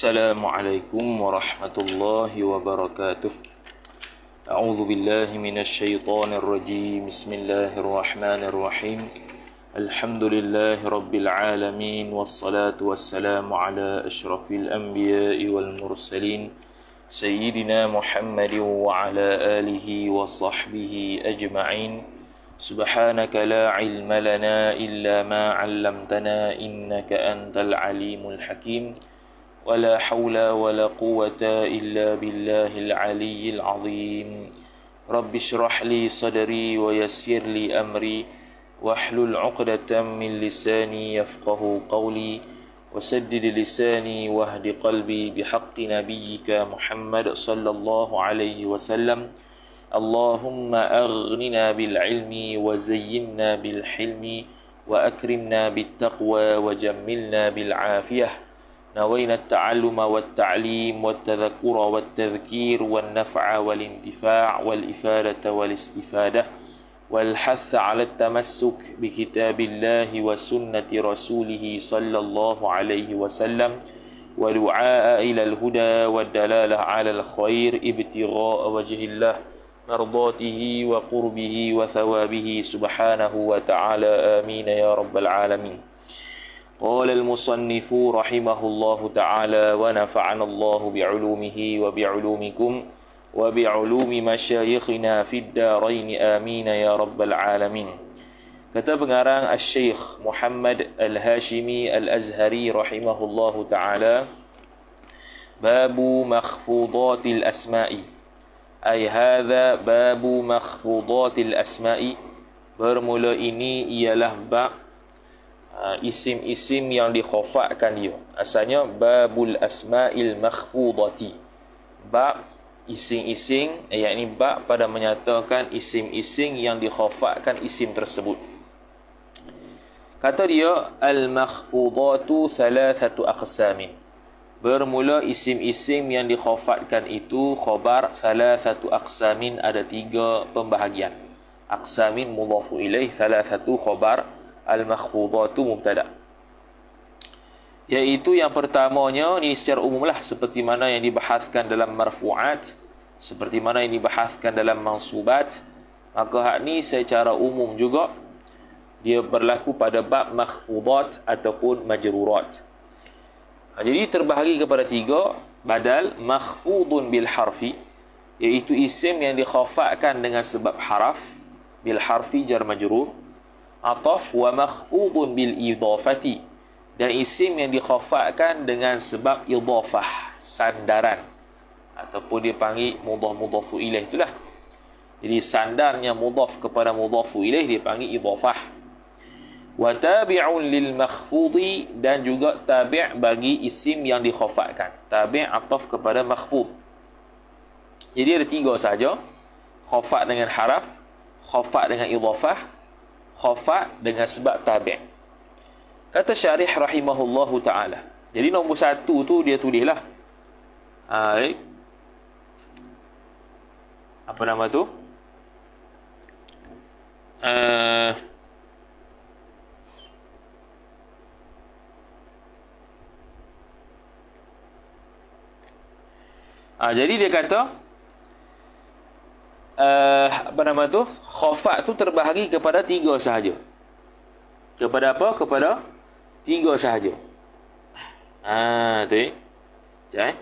Assalamualaikum warahmatullahi wabarakatuh. A'udzu billahi minasy syaithanir rajim. Bismillahirrahmanirrahim. Alhamdulillahi rabbil alamin wassalatu wassalamu ala asyrafil anbiya'i wal mursalin sayyidina Muhammadin wa ala alihi wa sahbihi ajma'in. Subhanaka la ilma lana illa ma 'allamtana innaka antal alimul hakim. ولا حول ولا قوة إلا بالله العلي العظيم رب اشرح لي صدري ويسر لي أمري واحلل عقدة من لساني يفقه قولي وسدد لساني واهد قلبي بحق نبيك محمد صلى الله عليه وسلم اللهم أغننا بالعلم وزينا بالحلم وأكرمنا بالتقوى وجملنا بالعافية نوينا التعلم والتعليم والتذكر والتذكير والنفع والانتفاع والإفادة والاستفادة والحث على التمسك بكتاب الله وسنة رسوله صلى الله عليه وسلم ودعاء إلى الهدى والدلالة على الخير ابتغاء وجه الله مرضاته وقربه وثوابه سبحانه وتعالى آمين يا رب العالمين. قال المصنف رحمه الله تعالى ونفعنا الله بعلومه وبعلومكم وبعلوم مشايخنا في الدارين آمين يا رب العالمين. Kata pengarang Al-Syekh Muhammad Al-Hashimi Al-Azhari rahimahullahu ta'ala, Babu makhfudatil asma'i, ay hadha babu makhfudatil asma'i. Bermula ini ialah bab isim-isim yang dikhafakkan dia. Asalnya babul asma'il makhfudati, bab ising-ising, yakni bab pada menyatakan isim-ising yang dikhafakkan isim tersebut. Kata dia, al-makhfudatu thalathatu aqsamin. Bermula isim-isim yang dikhafakkan itu khabar thalathatu aqsamin, ada 3 pembahagian. Aqsamin mudhafu ilaih, thalathatu khabar, al-makhfudatu mubtada. Iaitu yang pertamanya ni secara umumlah, seperti mana yang dibahaskan dalam marfu'at, seperti mana yang dibahaskan dalam mansubat. Maka hak ni secara umum juga dia berlaku pada bab makhfudat ataupun majrurat. Jadi terbahagi kepada 3. Badal makhfudun bil harfi, iaitu isim yang dikhafakkan dengan sebab haraf, bil harfi jar majrur. Ataf wa makhfudun bil idafati, dan isim yang dikhafakkan dengan sebab idafah, sandaran, ataupun dia panggil mudhafu ilaih, itulah. Jadi sandarnya mudhaf kepada mudhafu ilaih dia panggil idafah. Wa tabi'un lil makhfudi, dan juga tabi' bagi isim yang dikhafakkan. Tabi' ataf kepada makhfud. Jadi ada 3 saja: khafak dengan haraf, khafak dengan idafah, khafak dengan sebab tabi'. Kata syarih rahimahullahu ta'ala. Jadi nombor 1 tu dia tulislah. Apa nama tu? Jadi dia kata, apa nama tu? Khafak tu terbahagi kepada 3 sahaja. Kepada apa? Kepada 3 sahaja. Tu. Jai.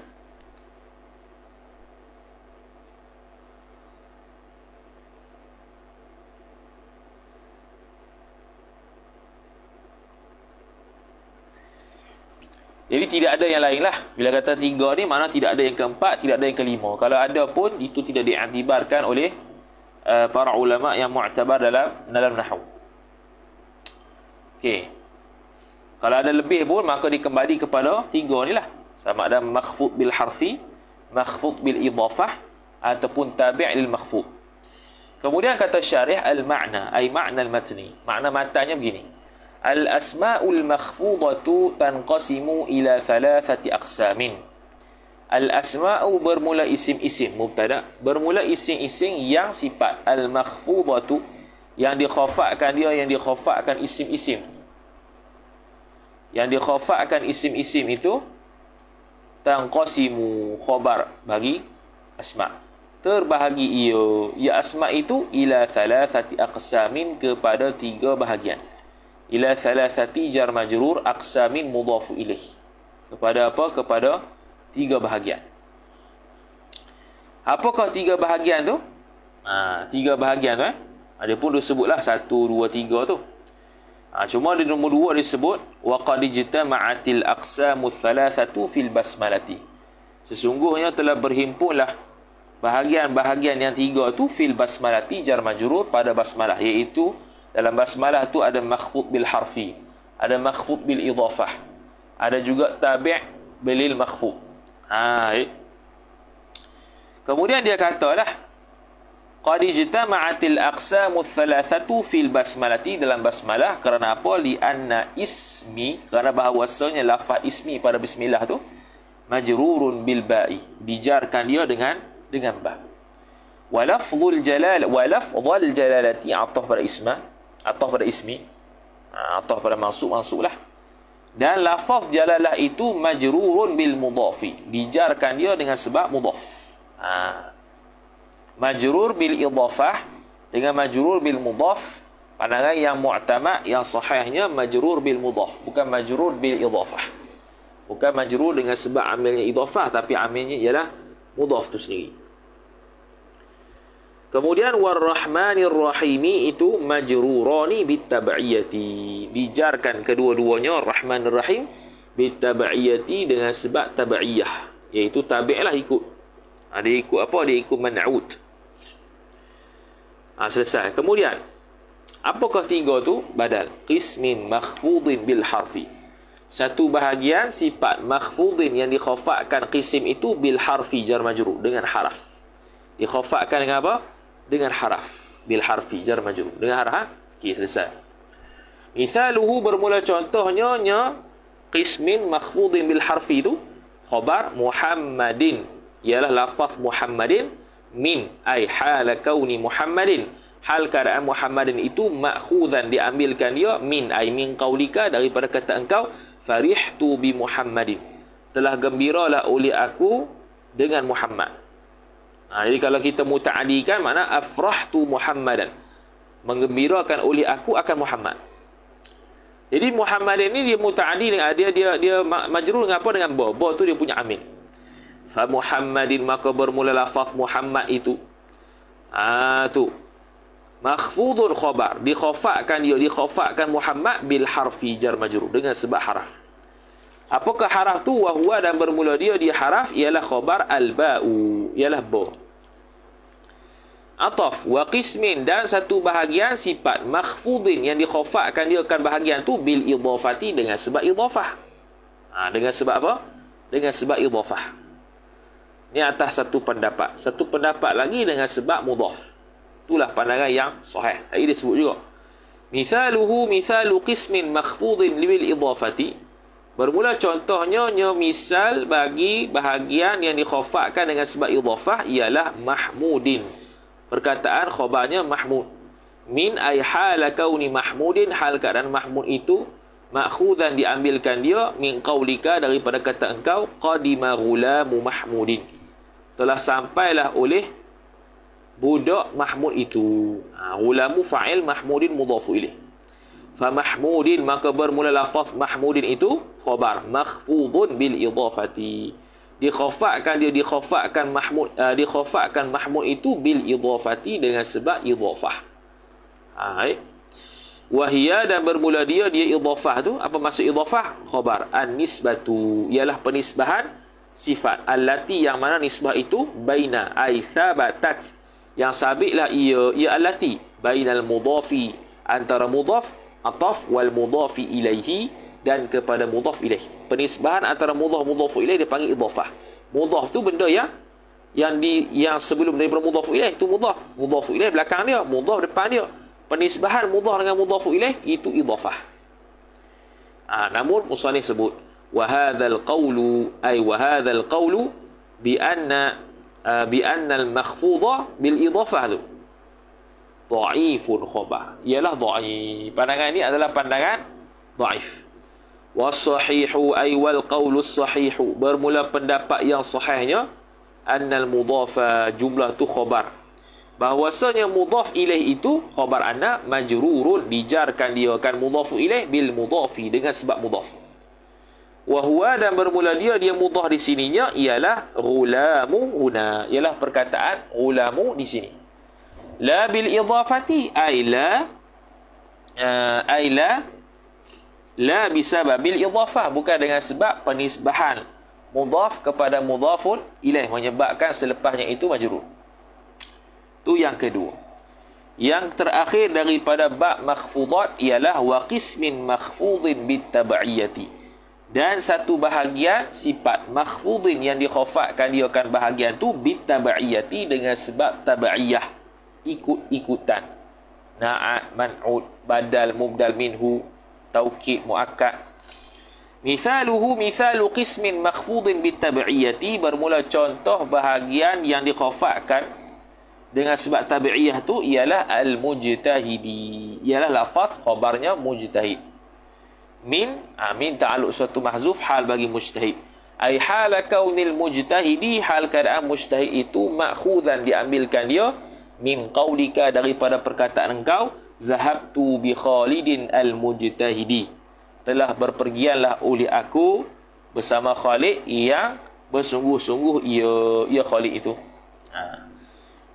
Jadi tidak ada yang lain lah. Bila kata 3 ni, mana tidak ada yang keempat, tidak ada yang kelima. Kalau ada pun, itu tidak diiktibarkan oleh para ulama yang mu'tabar dalam nahwu. Okey. Kalau ada lebih pun, maka dikembali kepada 3 ni lah. Sama ada makhfud bil harfi, makhfud bil idafah, ataupun tabi' lil makhfud. Kemudian kata syarih, al-ma'na, ay ma'na al-matni. Makna matanya begini. Al-asma'ul makhfudatu tanqasimu ila 3 aqsamin. Al-asma'u bermula isim-isim, mubtada. Bermula isim-isim yang sifat al-makhfudatu, yang dikhafakkan dia, yang dikhafakkan isim-isim. Yang dikhafakkan isim-isim itu tanqasimu khabar bagi asma. Terbahagi ia asma itu ila thalathati aqsamin kepada 3 bahagian. Ila thalathati jar majrur aqsamin mudhafu ilaih. Kepada apa? Kepada 3 bahagian. Apakah 3 bahagian tu? 3 bahagian tu ada pun disebutlah 1, 2, 3 tu. Cuma di nombor 2 disebut wa qad ijtama'atil aqsamu thalathatu fil basmalati. Sesungguhnya telah berhimpunlah bahagian-bahagian yang 3 tu fil basmalati jar majrur pada basmalah, iaitu dalam basmalah tu ada makhfud bil harfi, ada makhfud bil idhafah, ada juga tabi' bilil makhfud. Kemudian dia katalah qad ijtama'atil aqsamu thalathatu fil basmalati, dalam basmalah. Kerana apa? Li anna ismi, kerana bahawasanya lafaz ismi pada bismillah tu majrurun bil ba'i, dijarkan dia dengan ba. Wa lafzul jalalati ataf pada isma, ataf pada ismi, ataf pada mansublah. Dan lafaz jalalah itu majrurun bil mudhafi, dijarkan dia dengan sebab mudhaf. Majrur bil idhafah dengan majrur bil mudhaf, pandangan yang mu'tamad, yang sahihnya majrur bil mudhaf, bukan majrur bil idhafah. Bukan majrur dengan sebab amilnya idhafah, tapi amilnya ialah mudhaf tu sendiri. Kemudian warrahmanir rahimi itu majrurani bitab'iyati, dijarkan kedua-duanya rahmanir rahim bitab'iyati dengan sebab tab'iyah, iaitu tabi'lah, ikut. Dia ikut apa? Dia ikut man'ud. Selesai. Kemudian apakah 3 tu? Badal qismin makhfudin bil harfi, satu bahagian sifat makhfudin yang dikhafakkan qisim itu bil harfi jar majrur, dengan haraf. Dikhafakkan dengan apa? Dengan haraf. Bil harfi jar majrur, dengan haraf. Okey, selesai. Mithaluhu, bermula contohnya qismin makhfudin bil harfi itu khabar Muhammadin, ialah lafaz Muhammadin, min ay hala kauni Muhammadin, hal keadaan Muhammadin itu ma'khuzan, diambilkan dia, min ay min qaulika, daripada kata engkau, farihtu bi Muhammadin, telah gembiralah oleh aku dengan Muhammad. Jadi kalau kita muta'adikan, makna afrahtu Muhammadan, menggembirakan oleh aku akan Muhammad. Jadi Muhammadin ini dia muta'adi dengan dia majrur dengan apa? Dengan ba. Ba tu dia punya amil. Fa Muhammadin, maka bermula lafaz Muhammad itu tu makhfudun khabar, dikhafakkan Muhammad bil harfi jar majrur, dengan sebab haraf. Apakah haraf tu? Wa huwa, dan bermula dia haraf, ialah khabar al-ba'u, ialah ba. Ataf wa qismin, dan satu bahagian sifat makhfudin yang dikhafakkan dia akan bahagian tu bil idhafati, dengan sebab idhafah. Dengan sebab apa? Dengan sebab idhafah. Ini atas satu pendapat. Satu pendapat lagi dengan sebab mudhaf. Itulah pandangan yang sahih. Tadi dia sebut juga. Mithaluhu mithalu qismin makhfudin bil idhafati. Bermula contohnya misal bagi bahagian yang dikhafakkan dengan sebab idhafah ialah mahmudin. Perkataan khabarnya mahmud. Min ay hala kauni mahmudin, hal keadaan mahmud itu ma'khuzan, diambilkan dia, min qaulika, daripada kata engkau, qadima ghulamu mahmudin, telah sampailah oleh budak mahmud itu. Ghulamu fa'il, mahmudin mudhafu ilaih. Fa mahmudin, maka bermula lafaz mahmudin itu khabar makhfudun bil idhafati, dikhafakkan mahmud itu bil idhafati, dengan sebab idhafah. Wahia, dan bermula dia idhafah tu. Apa maksud idhafah? Khabar an-nisbatu, ialah penisbahan sifat, allati, yang mana nisbah itu baina ay thabatat, yang sabitlah ia allati, bainal mudhafi, antara mudhaf ataf wal mudhafi ilaihi, dan kepada mudhaf ilaih. Penisbahan antara mudhaf ilaih dipanggil idhafah. Mudhaf tu benda yang sebelum daripada mudhaf ilaih tu mudhaf ilaih belakang dia, mudhaf depan dia. Penisbahan mudhaf dengan mudhaf ilaih itu idhafah. Namun musannif sebut wa hadzal qawlu bi anna al-makhfudha bil idhafah tu dhaifun khabar, ialah dhaif. Pandangan ini adalah pandangan dhaif. Was-sahihu ay wal qaulus sahihu. Bermula pendapat yang sahihnya annal mudhafa jumlah tu khabar. Bahwasanya mudhaf ilaih itu khabar anna majrurun, dijarkan dia akan mudhafu ilaih bil mudhafi dengan sebab mudhaf. Wa huwa, dan bermula dia mudhaf di sininya ialah ghulamu huna, ialah perkataan ghulamu di sini. La bil idhafati ay la bisababil idhafah, bukan dengan sebab penisbahan mudhaf kepada mudhafun ilaih menyebabkan selepasnya itu majrur. Tu yang kedua. Yang terakhir daripada bab makhfudat ialah wa qismin makhfudin bitab'iyati, dan satu bahagian sifat makhfudin yang dikhafatkan dia akan bahagian tu bitab'iyati dengan sebab tab'iyah, ikut-ikutan. Na'at, man'ud, badal, mubdal minhu, taukid, muakkad. Mithaluhu mithalu qismin makhfudin bitab'iyati, bermula contoh bahagian yang dikhafatkan dengan sebab tabi'iyah tu ialah al-mujtahidi, ialah lafaz khabarnya mujtahid. Min ta'alluq suatu mahzuf hal bagi mujtahid. Ai hala kaunil mujtahidi, hal keadaan mujtahid itu ma'khuzan, diambilkan dia min qaulika, daripada perkataan engkau, zahabtu bi Khalidin al-mujtahidi, telah berpergianlah oleh aku bersama Khalid yang bersungguh-sungguh ia Khalid itu.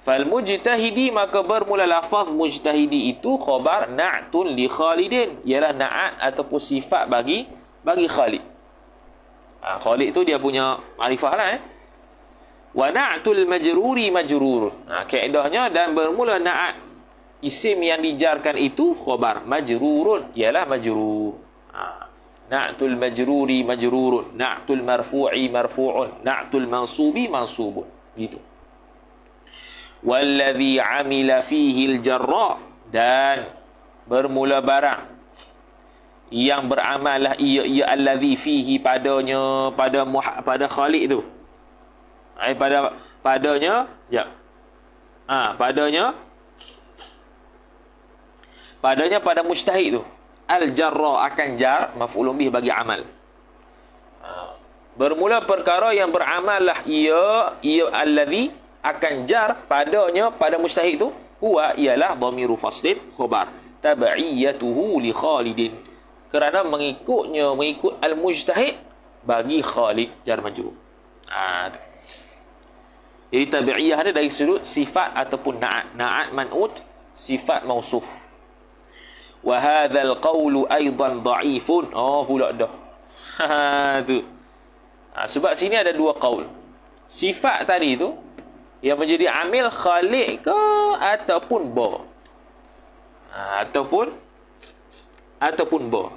Fal mujtahidi, maka bermula lafaz mujtahidi itu khabar na'tun li Khalidin, ialah na'at ataupun sifat bagi Khalid. Khalid tu dia punya makrifah lah. Wa na'tul majruri majrur. Kaedahnya, dan bermula na'at isim yang dijarkan itu khabar majrurun, ialah majrur. Na'tul majruri majrurun, na'tul marfu'i marfu'un, na'tul mansubi mansubun. Gitu. Walladhi amila fihi al-jarra, dan bermula barang yang beramallah ia alladhi fihi, padanya pada Khalid tu. Padanya pada mujtahid tu. Al-jarra akan jar maf'ulun bih bagi amal. Bermula perkara yang beramallah ia alladhi akan jar padanya pada mujtahid tu, huwa ialah dhamiru faslin khabar tabi'iyatuhu li Khalidin, kerana mengikut al-mujtahid bagi Khalid jar majrur. Jadi tabi'iyah ada dari sudut sifat ataupun na'at man'ut, sifat mausuf. Wa hadzal qawlu aidan dha'ifun. Pula dah. Tu. Sebab sini ada dua qaul. Sifat tadi tu yang menjadi amil Khalid ke ataupun ba. Ataupun ba.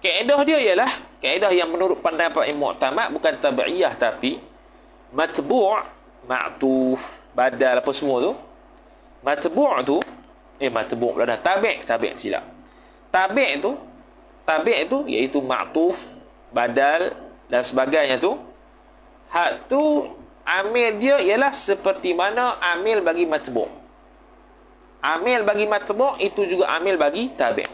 Kaedah dia ialah kaedah yang menurut pendapat mu'tamad bukan tabi'iyah tapi matbu', ma'tuf, badal apa semua tu. Matbu' tu matbu' pula dah, tabi' silap. Tabi' tu iaitu ma'tuf, badal dan sebagainya tu. Hak tu amil dia ialah seperti mana amil bagi matbu'. Amil bagi matbu' itu juga amil bagi tabi'.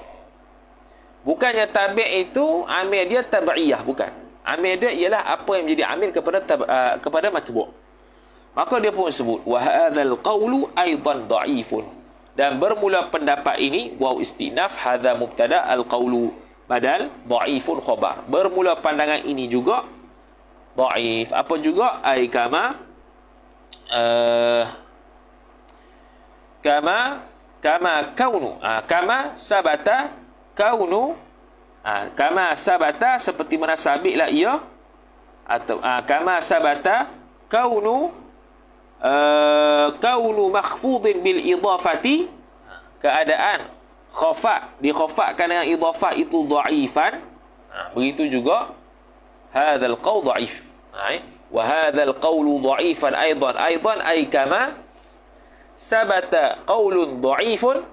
Bukannya tabi' itu amil dia tabi'iyah, bukan. Amil dia ialah apa yang menjadi amil kepada matbu'. Maka dia pun sebut wa hadzal qawlu aidan dha'ifun, dan bermula pendapat ini waw istinaf hadza mubtada al qawlu badal dha'ifun khabar. Bermula pandangan ini juga dhaif. Apa juga? Ai kama kaunu. Kama sabata kaunu. Kama sabata, seperti mana sabitlah ia, atau kama sabata kaunu makhfudin bil idafati, keadaan dikhafakkan dengan idafah itu dhaifan. Begitu juga hadzal qaul dhaif. Wa hadzal qaulu dha'ifan aidan ay kama sabata qaulun dha'ifun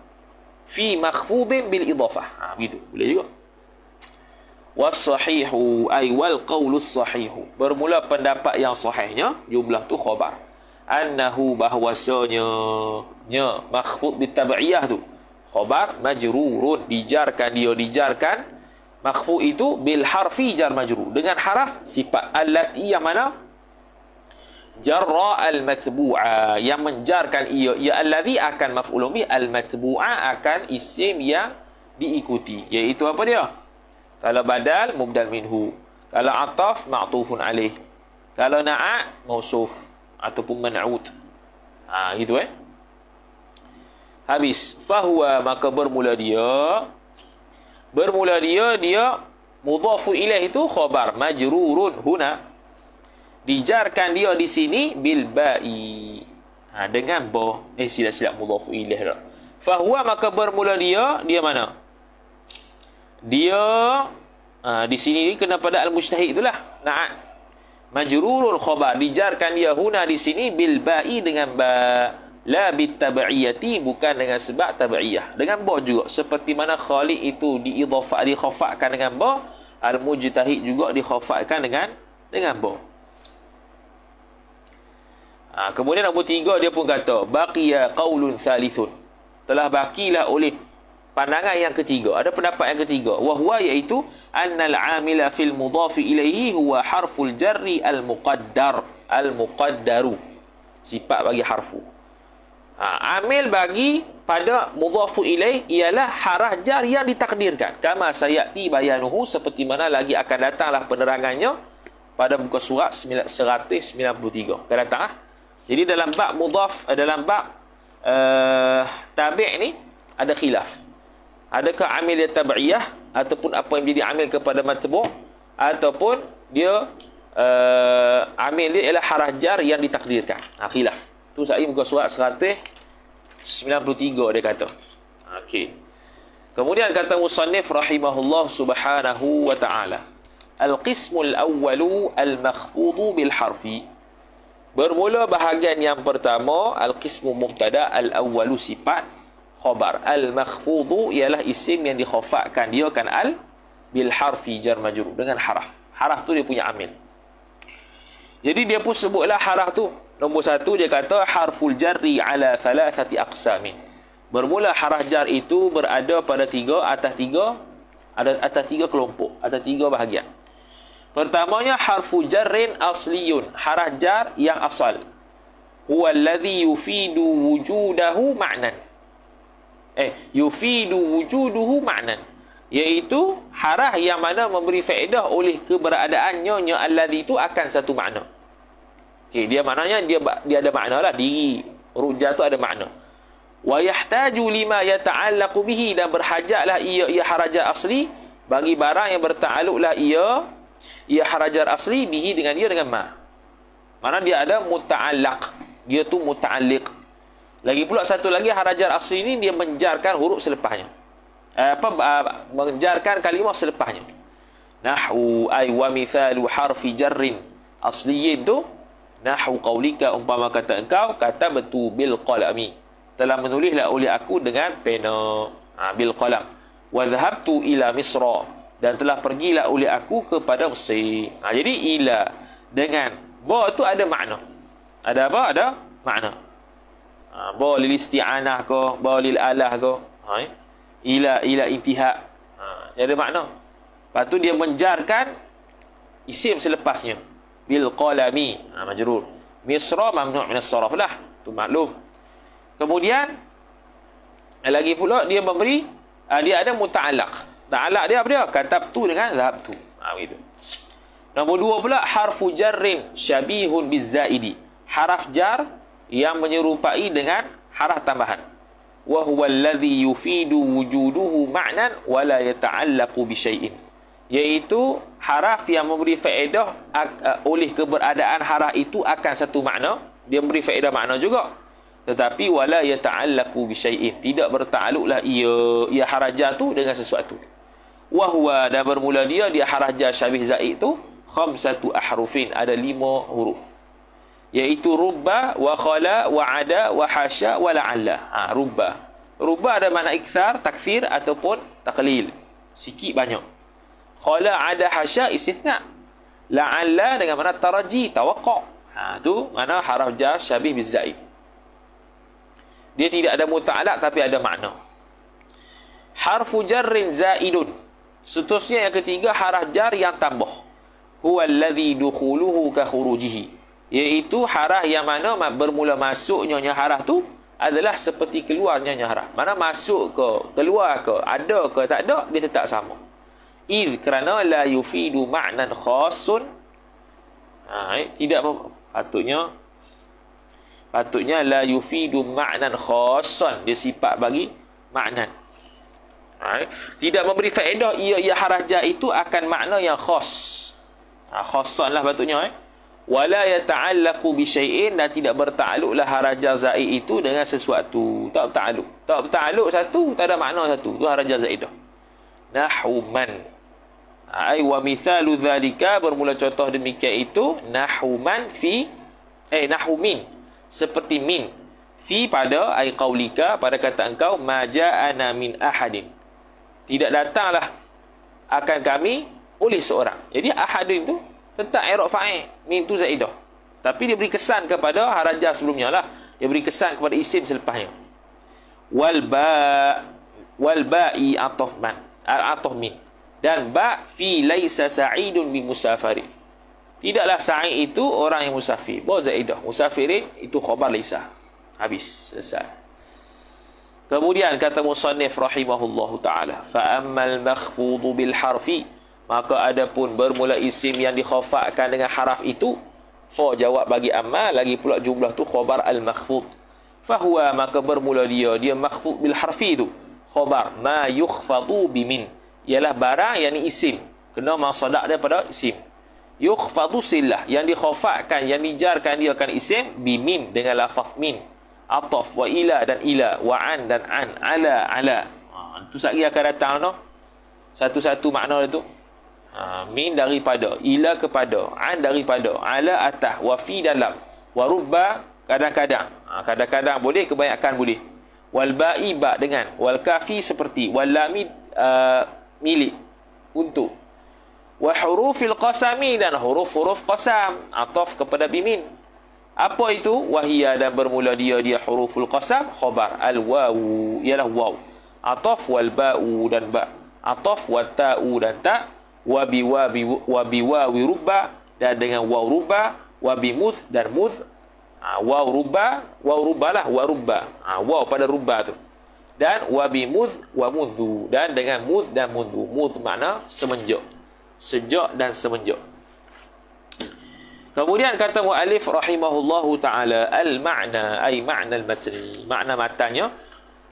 fi makhfudin bil idafah. Begitu boleh juga. Was-sahihu ay wal qaulus sahihu, bermula pendapat yang sahihnya jumlah tu khabar annahu, bahwasanya makhfud bitab'iyah tu khabar majrurun, dijarkan Makhfu itu bil harfi jar majrur, dengan haraf sifat. Allati yang mana? Jarra al-matbu'a, yang menjarkan ia. Ya allazi akan maf'ulun bih, al-matbu'a akan isim yang diikuti. Iaitu apa dia? Kalau badal, mubdal minhu. Kalau ataf, ma'tufun alaih. Kalau na'a, mausuf ataupun man'ud. Gitu Habis. Fahuwa, maka bermula dia mudhafu ilaih itu khabar majrurun huna, dijarkan dia di sini bil ba'i, dengan ba. Silap mudhafu ilaih dah. Fahuwa, maka bermula dia mana? Dia di sini kena pada al-mujtahid itulah. Majrurul khabar, dijarkan dia huna di sini bil ba'i, dengan ba. La bit tabi'iyati, bukan dengan sebab tabi'iyah, dengan ba juga. Seperti mana Khaliq itu dikhafakkan dengan ba, al-mujtahid juga dikhafakkan dengan ba. Kemudian nombor 3 dia pun kata baqiya qaulun thalithun, telah bakilah oleh pandangan yang ketiga, ada pendapat yang ketiga, wa huwa, iaitu annal amila fil mudhafi ilaihi huwa harful jarri al-muqaddaru, sifat bagi harfu. Amil bagi pada mudhafu ilaih ialah harah jar yang ditakdirkan. Kama sayati bayanuhu, seperti mana lagi akan datanglah penerangannya pada muka surat 193. Akan datang Jadi dalam bab mudhaf, dalam bab tabi' ni ada khilaf. Adakah amil dia tabi'iyah ataupun apa yang jadi amil kepada matbu', ataupun dia amil dia ialah harah jar yang ditakdirkan. Khilaf. Tu saya muka surat 193 dia kata. Okey. Kemudian kata musannif rahimahullah subhanahu wa ta'ala, al-qismul awwalu al-makhfudu bil harfi. Bermula bahagian yang pertama, al-qismu mubtada, al-awwalu sifat, khabar. Al-makhfudu ialah isim yang dikhafakkan, dia kan al bil harfi jar majrur, dengan haraf. Haraf tu dia punya amil. Jadi dia pun sebutlah haraf tu. Nombor 1 dia kata harful jarri ala thalathati aqsamin. Bermula haraf jar itu berada pada atas tiga kelompok, atas 3 bahagian. Pertamanya harfu jarrin asliyun, haraf jar yang asal. Huwa alladhi yufidu wujudahu ma'nan. Yufidu wujuduhu ma'nan. Iaitu haraf yang mana memberi faedah oleh keberadaannya, alladhi itu akan satu makna. Dia maknanya dia ada makna lah, diri rujah tu ada makna. Wa yahtaju lima yata'allaqu bihi, dan berhajatlah ia harajar asli bagi barang yang bertakluklah ia harajar asli bihi, dengan dia, dengan ma. Mana dia ada muta'allaq, dia tu muta'alliq. Lagi pula satu lagi, harajar asli ni dia menjarkan huruf selepasnya, menjarkan kalimah selepasnya. Nahwu ay wa mithalu harfi jarrin asliyin tu nahwu qaulika, umpama kata engkau, kata betul bil qalami, telah menulislah oleh aku dengan pena, bil qalam. Wa dhahabtu ila misra, dan telah pergilah oleh aku kepada Mesir. Jadi ila dengan ba tu ada makna. Ada apa? Ada makna. Ba lil isti'anah ke, ba lil alah ke, ila intiha. Dia ada makna. Lepas tu dia menjarkan isim selepasnya bil qalami, majrur. Misra mamnu' min as-sarf lah, tu maklum. Kemudian lagi pula dia memberi, dia ada muta'allaq. Ta'allaq dia apa dia? Katabtu dengan zahabtu. Begitu. Nombor 2 pula harfu jarrin syabihun bizzaidi, haraf jar yang menyerupai dengan haraf tambahan. Wa huwa alladhi yufidu wujuduhu ma'nan wa la yata'allaqu bi syai'in, iaitu haraf yang memberi faedah oleh keberadaan haraf itu akan satu makna, dia memberi faedah makna juga, tetapi wala yata'allaqu bi syai'in, tidak bertakluklah ia haraja tu dengan sesuatu. Wa huwa, dan bermula dia haraja syabih zaid tu 5 ahrufin, ada 5 huruf, iaitu rubba wa khala wa ada wa hasya wa la'alla. Rubba ada makna ikthar, takthir ataupun taqlil, sikit banyak. Khala, ada, hasya, istithna. La'alla dengan makna taraji, tawaqqa'. Tu mana haraf jar syabih bizzaid. Dia tidak ada muta'allaq tapi ada makna. Harfu jarrin zaidun, Seterusnya yang ketiga haraf jar yang tambah. Huwa alladhi dukhuluhu ka khurujihi. Iaitu haraf yang mana bermula masuknya haraf tu adalah seperti keluarnya haraf. Mana masuk ke, keluar ke, ada ke tak ada, dia tetap sama. Idh kerana la yufidu ma'nan khasun. Tidak patutnya la yufidu ma'nan khasan, dia sifat bagi ma'nan. Tidak memberi faedah ia haraf jar itu akan makna yang khas. Khasan lah patutnya. Wala yata'allaqu bi syai'in, dan tidak bertakluklah haraf jar zaid itu dengan sesuatu. Tak bertakluk satu, tak ada makna satu. Tu haraf jar zaid dah. Nahwu man. Wa mithalu dzalika, bermula contoh demikian itu nahwu man fi nahwu min, seperti min fi pada qaulika, pada kata engkau ma ja'ana min ahadin, tidak datanglah akan kami oleh seorang. Jadi ahadin tu tetap i'rab fa'il, min tu zaidah, tapi dia beri kesan kepada haraf jar sebelumnya lah, dia beri kesan kepada isim selepasnya. Wal ba'i ataf man, ataf min, dan ba fi laisa sa'idun bi musafiri, tidaklah sa'id itu orang yang musafir. Bawa zaidah, musafirin itu khabar laisa. Habis, selesai. Kemudian kata musannif rahimahullahu taala, fa ammal makhfudhu bil harfi, maka adapun bermula isim yang dikhafakkan dengan haraf itu, fa jawab bagi amma, lagi pula jumlah tu khabar al makhfud. Fa huwa, maka bermula dia makhfud bil harfi itu khabar ma yukhfadu bi min, ialah barang yang ni isim, kena masadak daripada isim. Yukhfadu silah, yang dikhafakkan, yang dijarkan dia akan isim bimim, dengan lafaz min, ataf wa ila dan ila, wa an dan an, ala. Itu sekali akan datang no? Satu-satu makna itu. Min daripada, ila kepada, an daripada, ala atas, wa fi dalam, wa rubba kadang-kadang. Kadang-kadang boleh, kebanyakan boleh. Wal ba'i ba dengan, wal kafi seperti, wal lami milik, untuk. Wa hurufil qasami, dan huruf-huruf qasam, ataf kepada bimin. Apa itu? Wahia, dan bermula dia huruful qasam khabar al wawu, ialah waw. Ataf wal ba'u, dan ba. Ataf wa ta'u, dan ta. Wa bi wawi rubba, dan dengan waw rubba. Wa bi muth, dan muth. Waw rubba lah, wa rubba. Waw pada rubba tu. Dan wa bi muth wa mudhu, dan dengan muth dan mudhu. Muth makna semenjak, sejak dan semenjak. Kemudian kata muallif rahimahullahu taala, al ma'na ay ma'na al matni, makna matanya,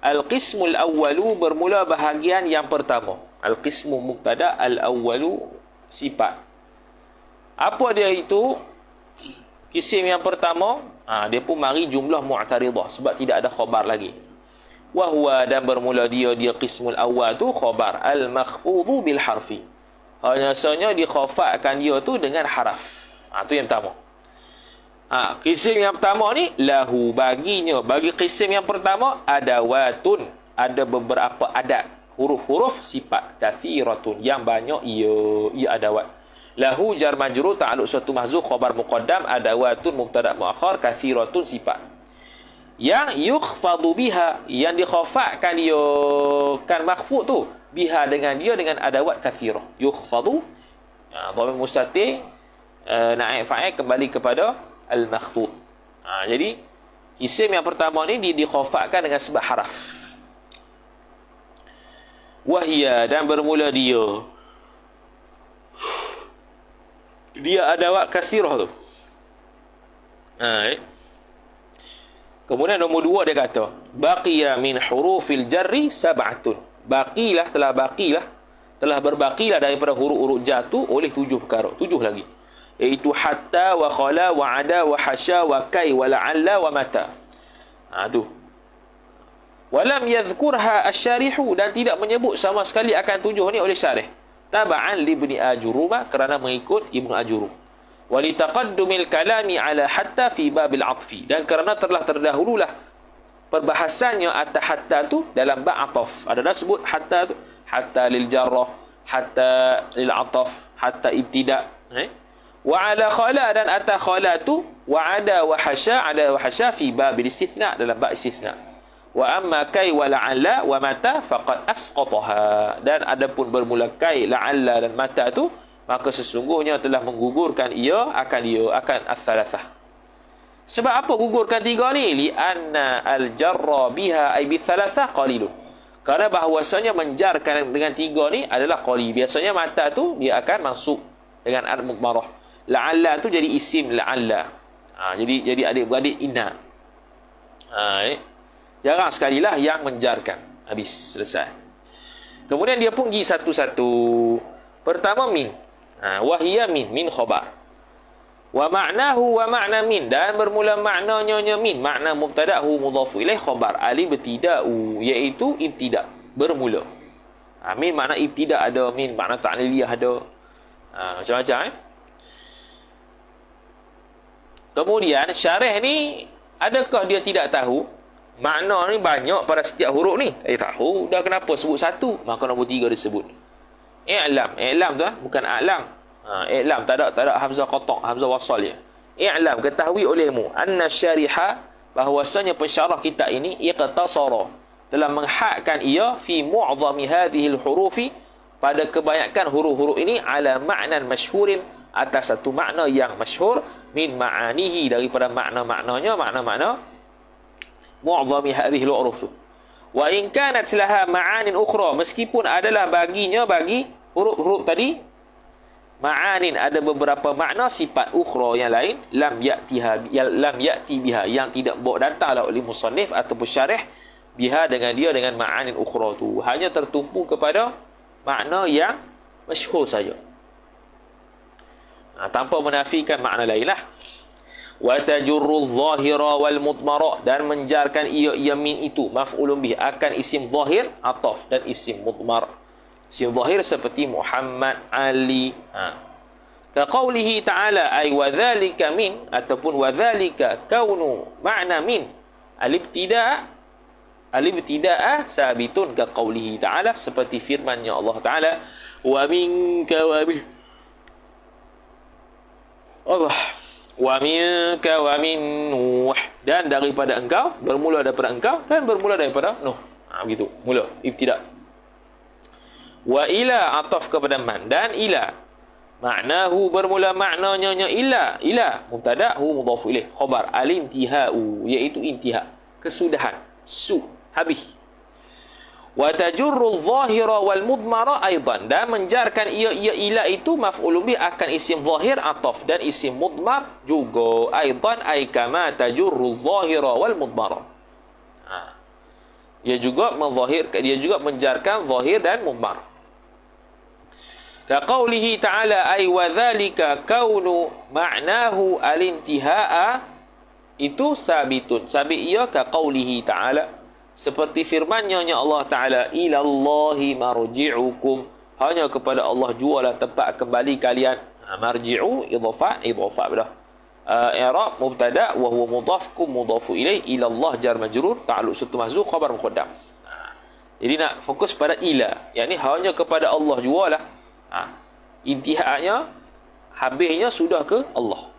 al qismul awwalu, bermula bahagian yang pertama. Al qismu mubtada, al awwalu sifat. Apa dia itu? Kisim yang pertama, dia pun mari jumlah mu'taridah, sebab tidak ada khabar lagi. Wa huwa, dan bermula dia qismul awwal tu khabar al makhfudhu bil harfi, hanya dikhafakkan dia tu dengan haraf. Itu yang pertama. Kisim yang pertama ni, lahu, baginya, bagi kisim yang pertama, adawatun, ada beberapa adat, huruf-huruf sifat, kathiratun, yang banyak ia adawat. Lahu jar majrur ta'alluq suatu mahzuf khabar muqaddam, adawatun mubtada muakhar, kathiratun sifat. Yang yukhfadu biha, yang dikhafakkan dia kan makhfud tu, biha dengan dia, dengan adawat kathirah. Yukhfadu, dhamir mustatir, naib fa'il kembali kepada al-makhfud. Jadi isim yang pertama ni dikhafakkan dengan sebab haraf. Wahia, dan bermula dia adawat kasirah tu. Kemudian nombor dua dia kata, baqiya min hurufil jarri sab'atun, telah berbaqilah daripada huruf-huruf jar tu oleh 7 perkara, 7 lagi, iaitu hatta wa khala wa ada wa hasya wa kai wa la'alla wa mata. Tu. Walam yadhkurha asy-syarihu, dan tidak menyebut sama sekali akan 7 ni oleh syarih. Taba'an li ibni Ajuruma, kerana mengikut Ibnu Ajurum. Walitaqaddumil kalami ala hatta fi babil atfi, dan kerana telah terdahululah perbahasannya atas hatta tu dalam bab ataf. Ada dah sebut hatta tu, hatta lil jarrah, hatta lil ataf, hatta ibtida. Wa ala khala, dan atas khala tu, wa ada wa hasya fi babil istithna, dalam bab istithna. Wa amma kai wa la'alla wa mata faqad asqataha. Dan adapun bermula kai, la'alla dan mata tu, maka sesungguhnya telah menggugurkan ia akan ats-tsalatsah. Sebab apa gugurkan tiga ni? Li anna al-jarra biha ay bi tsalatsah qalilun. Karena bahawasanya menjarkan dengan tiga ni adalah qalil. Biasanya mata tu dia akan masuk dengan al-mudmarah. La'alla tu jadi isim la'alla. Jadi adik-beradik inna. Jarang sekali lah yang menjarkan. Habis, selesai. Kemudian dia pun pergi satu-satu. Pertama min. Wahia min khabar. Wa ma'nahu wa ma'na min. Dan bermula maknanya min. Makna mubtada'hu mudhafu ilaih khabar. Al-ibtida'u. Iaitu ibtida'. Bermula. Min makna ibtida' ada. Min makna ta'liliyah ada. Macam-macam. Kemudian syarih ni, adakah dia tidak tahu? Makna ni banyak pada setiap huruf ni. Tahu. Dah kenapa sebut satu? Maka nombor 3 disebut. I'lam. I'lam tu bukan a'lam. I'lam tak ada hamzah qata', hamzah wasal je. I'lam, ketahui olehmu anna syariha, bahwasanya pensyarah kitab ini iqtasara, telah menghadkan ia fi mu'zami hadhihi al-hurufi, pada kebanyakan huruf-huruf ini, ala ma'nan masyhurin, atas satu makna yang masyhur, min ma'anihi, daripada makna-maknanya, makna-makna mu'zami hadhihi al-huruf tu. Wa in kanat laha ma'anin ukhra, meskipun adalah baginya, bagi huruf-huruf tadi, ma'anin, ada beberapa makna sifat ukhra yang lain, lam ya'ti biha, yang tidak bawa datanglah oleh musannif atau pensyarih, biha dengan dia, dengan ma'anin ukhra tu. Hanya tertumpu kepada makna yang masyhur saja. Tanpa menafikan makna lain lah. Wa tajurru adh-dhahira wal mudmara, dan menjarkan ia min itu maf'ulun bih, akan isim zahir, ataf, dan isim mudmar. Isim zahir seperti Muhammad, Ali. Ka qawlihi ta'ala, ay wa dhalika min, ataupun wa dhalika kaunu ma'na min al-ibtida'a sabitun, ka qawlihi ta'ala, seperti firman-Nya Allah Ta'ala, wa minka wa min Allah, wa minka wa min Nuh, dan daripada engkau, bermula daripada engkau, dan bermula daripada Nuh. Begitu, mula ibtida'. Wa ila, ataf kepada man, dan ila maknahu, bermula maknanya ila mubtada'hu mudhafu ilaih khabar, al-intihau, iaitu intiha, kesudahan, habis. Wa tajurru adh-dhahira wal mudmara aidan, dan menjarkan ia ila itu maf'ulun bih, akan isim zahir, ataf, dan isim mudmar juga, aidan ay kama tajurru adh-dhahira wal mudmara. Dia juga menjarkan zahir dan mudmar. Ka qawlihi ta'ala, ay wa dhalika kaunu ma'nahu al-intiha'a, itu sabitun, sabit ia, ka qawlihi ta'ala, seperti firman-Nya Allah Ta'ala, ilallahi marji'ukum, hanya kepada Allah jualah tempat kembali kalian. Marji'u idhafah dah. I'rab mubtada' wa huwa mudhafkum mudhafu ilaih, ilallah jar majrur, ta'alluq sutu mahzuf, khabar muqaddam. Jadi nak fokus pada ila, yakni hanya kepada Allah jualah. Intihanya, habisnya sudah ke Allah.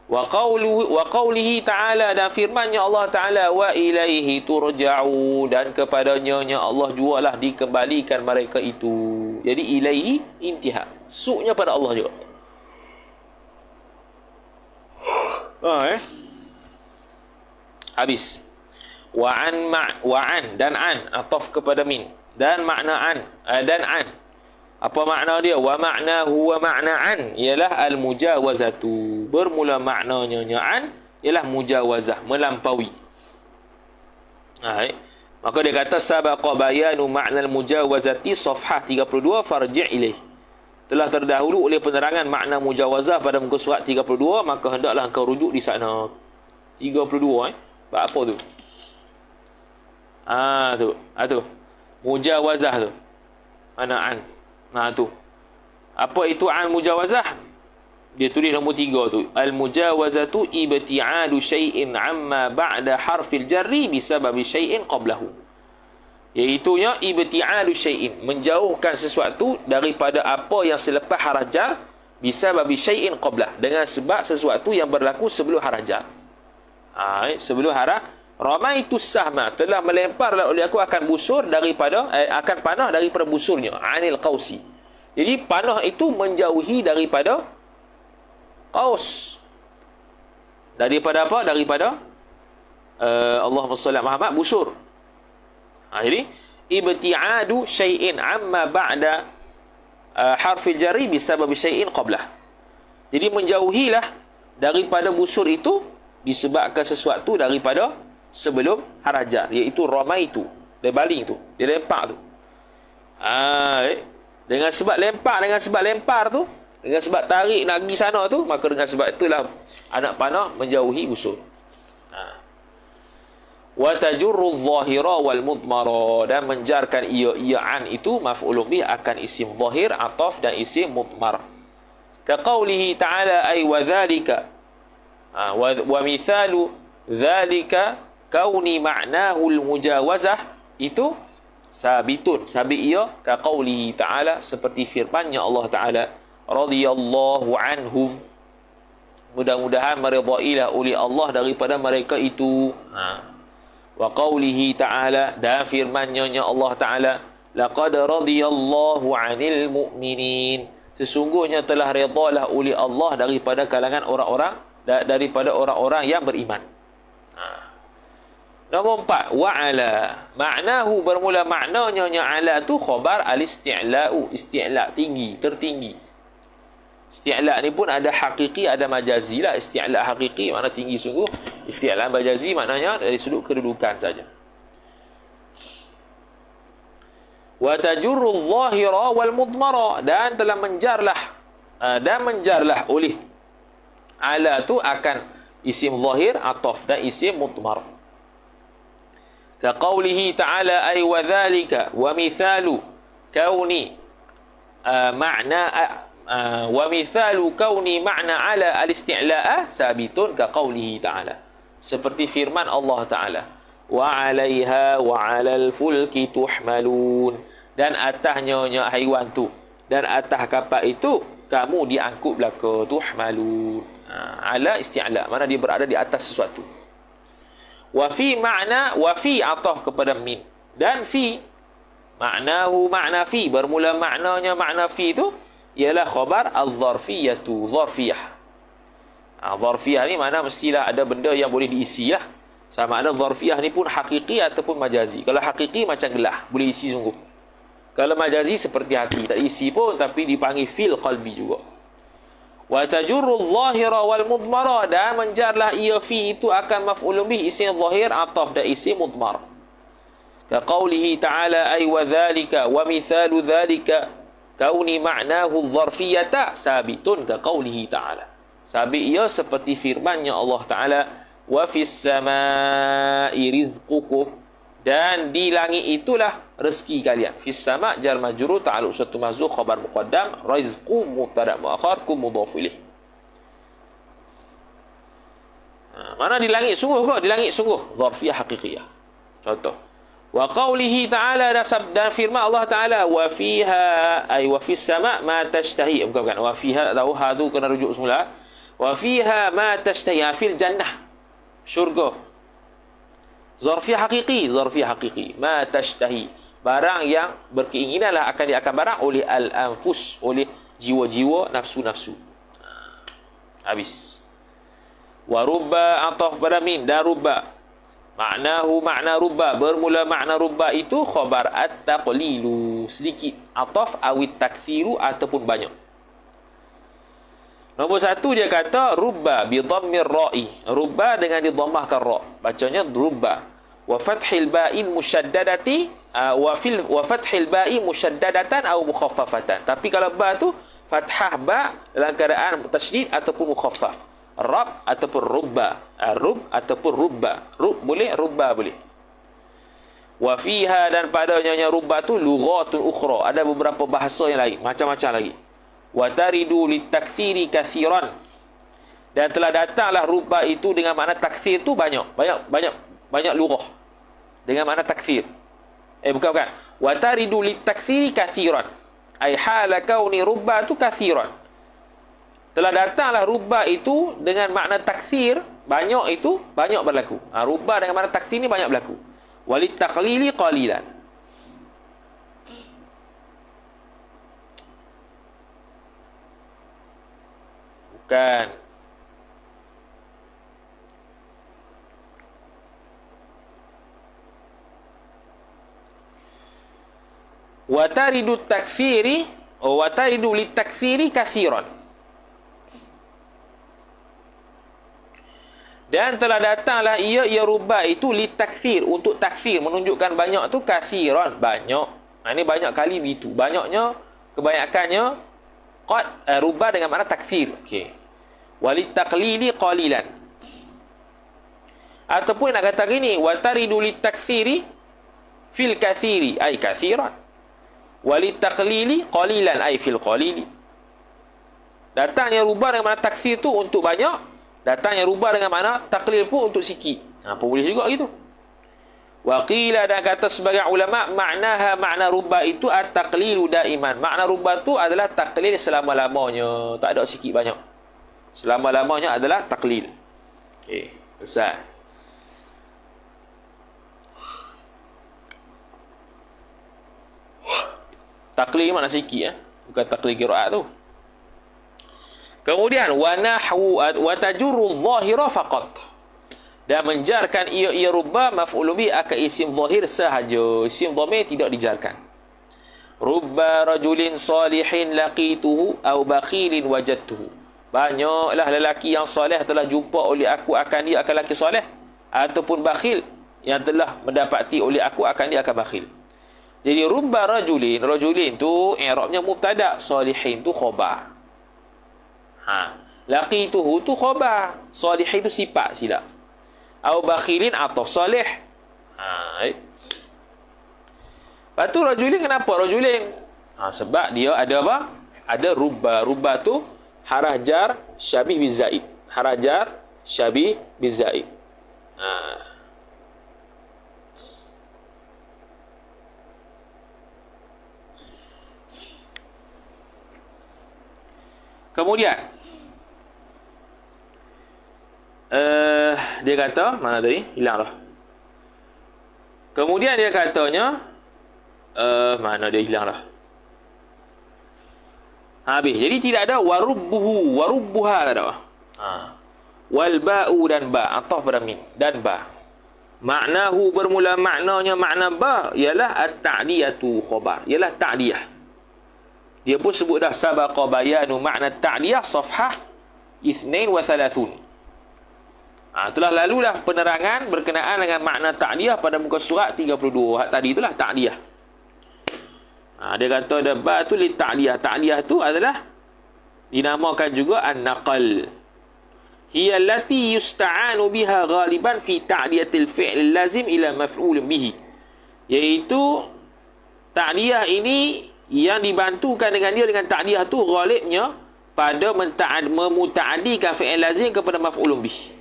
Wa qawlihi ta'ala, dan firman-Nya Allah Ta'ala, wa ilaihi turja'u, dan kepadanya Allah jualah dikembalikan mereka itu. Jadi ilaihi intiha, suknya pada Allah juga. Habis. Wa an, dan an, ataf kepada min, dan makna an, dan an. Apa makna dia? Wa ma'nahu wa ma'na'an ialah al-mujawazatu. Bermula maknanya an ialah mujawazah, melampaui. Maka dia kata sabaqa bayanu ma'na al-mujawazati safhah 32 farji' ilaih. Telah terdahulu oleh penerangan makna mujawazah pada muka surat 32, maka hendaklah engkau rujuk di sana. 32 Buat apa tu? Tu. Mujawazah tu. Mana an? Tu. Apa itu an mujawazah? Dia tulis nombor 3 tu. Al-mujawazatu ibti'adu syai'in amma ba'da harfil jarri bisababi syai'in qablahu. Iaitunya ibti'adu syai'in, menjauhkan sesuatu daripada apa yang selepas haraf jar, bisababi syai'in qablah, dengan sebab sesuatu yang berlaku sebelum haraf jar. Sebelum haraf Ramaitus sahma, telah melemparlah oleh aku akan busur daripada akan panah daripada busurnya, anil qausi. Jadi panah itu menjauhi daripada qaus. Daripada apa? Daripada Allahumma shalli ala Muhammad, busur. Jadi ibti'adu syai'in amma ba'da harfil jarri bisabab syai'in qablah. Jadi menjauhilah daripada busur itu disebabkan sesuatu daripada sebelum harf jar, iaitu ramaitu, dia baling tu, dia lempar tu. Dengan sebab lempar tu, dengan sebab tarik nak pergi sana tu, maka dengan sebab itulah anak panah menjauhi busur. Wa tajurru adh-dhahira wal mudmara, dan menjarkan ia-iaan itu maf'ulun bih akan isim zahir, ataf dan isim mudmar. Ka qawlihi ta'ala ay wa dhalika wa mithalu dhalika kauni ma'nahu al-mujawazah, itu sabitun, sabit ia, ka qawlihi ta'ala, seperti firman-Nya Allah Ta'ala, radhiyallahu anhum, mudah-mudahan meridailah oleh Allah daripada mereka itu. Wa qawlihi ta'ala, dan firman-Nya Allah Ta'ala, laqad radiyallahu 'anil mu'minin, sesungguhnya telah redalah oleh Allah daripada kalangan orang-orang yang beriman. Nombor 4, wa'ala, maknahu, bermula maknanya ala tu khabar al-isti'la'u, isti'la', tinggi, tertinggi. Isti'la' ni pun ada hakiki, ada majazi lah. Isti'la' hakiki makna tinggi sungguh. Isti'la' majazi maknanya dari sudut kedudukan saja. Wa tajurru adh-dhahira wal mudmara, dan telah menjarlah oleh ala tu akan isim zahir, ataf dan isim mudmar. Ka qawlihi ta'ala ay wa dhalika wa mithalu kauni wa mithalu kauni ma'na ala al-isti'la'a sabitun ka qawlihi ta'ala, seperti firman Allah Ta'ala, wa 'alaiha wa 'alal fulki tuhmalun, dan atasnya haiwan tu dan atas kapal itu kamu diangkut belaka, tuhmalun. Ala isti'la, mana dia berada di atas sesuatu. Wa fi ma'na, wa fi atah kepada min, dan fi maknahu makna fi, bermula maknanya makna fi itu ialah khabar al-zarfiyatu, zarfiyah. Zarfiyah ni mana mestilah ada benda yang boleh diisi lah. Sama ada zarfiyah ni pun hakiki ataupun majazi. Kalau hakiki macam gelah, boleh isi sungguh. Kalau majazi seperti hati, tak isi pun tapi dipanggil fil qalbi juga. Wa tajurru adh-dhahira wal mudmara, dan menjarlah ia fi itu akan maf'ulun bih, isim zahir, ataf dan isim mudmar. Ka qawlihi ta'ala ay wa dhalika wa mithalu dhalika kauni ma'nahu dharfiyata sabitun ka qawlihi ta'ala, sabit ia seperti firman-Nya Allah Ta'ala, wa fis samai rizqukum, dan di langit itulah rezeki kalian. Fis sama' jar majrur ta'alluq suatu mahzuf khabar muqaddam, rizqu mubtada muakhar kum mudhaf ilaih. Mana di langit sungguh kok, di langit sungguh, dharfiyah haqiqiyah. Contoh, wa qawlihi ta'ala, dan firman Allah Ta'ala, wa fiha ay wa fis sama' ma tashtahi, bukan wa fiha, tahu ha tu kena rujuk semula, wa fiha ma tashtahi, fil jannah, syurga, zarfiyah haqiqi, ma tashtahi, barang yang berkeinginan lah akan diakan barang oleh al-anfus, oleh jiwa-jiwa, nafsu-nafsu. Habis. Wa rubba ataf pada min, dan rubba maknahu makna rubba, bermula makna rubba itu khabar at-taqlilu, sedikit, ataf awit takthiru ataupun banyak. Nombor 1 dia kata rubba bi dhammir ra'i, rubba dengan didhammahkan ra, bacanya rubba. Wa fathil ba'in musyaddadati wa fathil ba'i musyaddadatan atau mukhaffafatan, tapi kalau ba tu fathah ba dalam keadaan tasydid ataupun mukhaffaf, rab ataupun rubba, rub ataupun rubba, rub boleh, rubba boleh. Wa fiha, dan padanya rubba tu lughatun ukhra, ada beberapa bahasa yang lain, macam-macam lagi. Wa taridu litakthiri kathiran, dan telah datanglah rubba itu dengan makna takthir tu banyak lughah dengan makna takthir. Bukan. Wa taridu litakthiri kathiran, ai hala kauni rubba tu kathiran, telah datanglah rubba itu dengan makna takthir banyak itu banyak berlaku. Rubba dengan makna takthir ni banyak berlaku. Walit taqlili qalilan. Bukan. Wataridu takfiri, wataridu litakfiri kathiran. Dan telah datanglah ia rubah itu litakfir, untuk takfir, menunjukkan banyak tu kathiran, banyak. Ini banyak kali begitu. Banyaknya, kebanyakannya rubah dengan makna takfir. Okey. Walitaqlili qalilan. Ataupun nak kata gini, wataridu litakfiri fil kathiri ay kathiran. Walitaqlili qalilan ay fil qalili. Datangnya rubah dengan makna takfir tu untuk banyak, datangnya rubah dengan makna taqlil pun untuk sikit. Apa boleh juga gitu. Wa qila, dan kata sebagai ulama, maknaha, makna rubah itu at-taqlilu daiman. Makna rubah tu adalah taqlil selama-lamanya, tak ada sikit banyak. Selama-lamanya adalah taqlil. Okey, selesai. Taqlil makna sikit bukan taqlil qiraat tu. Kemudian wa nahwu wa tajurru adh-dhahira faqat. Dan menjarkan ia rubba maf'ul bih akan isim zahir sahaja. Isim dhamir tidak dijarkan. Rubba rajulin salihin laqituhu aw bakhilin wajadtuhu. Banyaklah lelaki yang soleh telah jumpa oleh aku, akan dia akan lelaki soleh, ataupun bakhil yang telah mendapati oleh aku, akan dia akan bakhil. Jadi rubba rajulin, rajulin tu i'rabnya mubtada, salihin tu khabar. Laqituhu tu khabar, salihin tu sifat silap. Au bakhilin atau soleh. Lepas tu rajulin, kenapa rajulin? Sebab dia ada apa? Ada rubba. Rubba tu harah jar syabih bizaid. Harah jar syabih bizaid. Kemudian dia kata, mana tadi? Hilang dah. Kemudian dia katanya, mana dia hilang dah. Habis. Jadi tidak ada warubbuhu, warubbuha tak ada. Wal ba'u dan ba, ataf pada min dan ba. Maknahu bermula maknanya, makna ba ialah at-ta'diyatu khabar, ialah ta'diyah. Dia pun sebut dah sabaqa bayanu makna ta'diyah safhah 32. Telah lalulah penerangan berkenaan dengan makna ta'diyah pada muka surat 32. Hak tadi itulah ta'diyah. Dia kata ada ba tu li ta'diyah. Ta'diyah tu adalah dinamakan juga an-naqal. Hiya allati yusta'anu biha ghaliban fi ta'diyatil fi'l lazim ila maf'ul bihi. Iaitu ta'diyah ini yang dibantukan dengan dia, dengan ta'diyah tu ghalibnya pada memuta'addikan fi'il lazim kepada maf'ul bihi.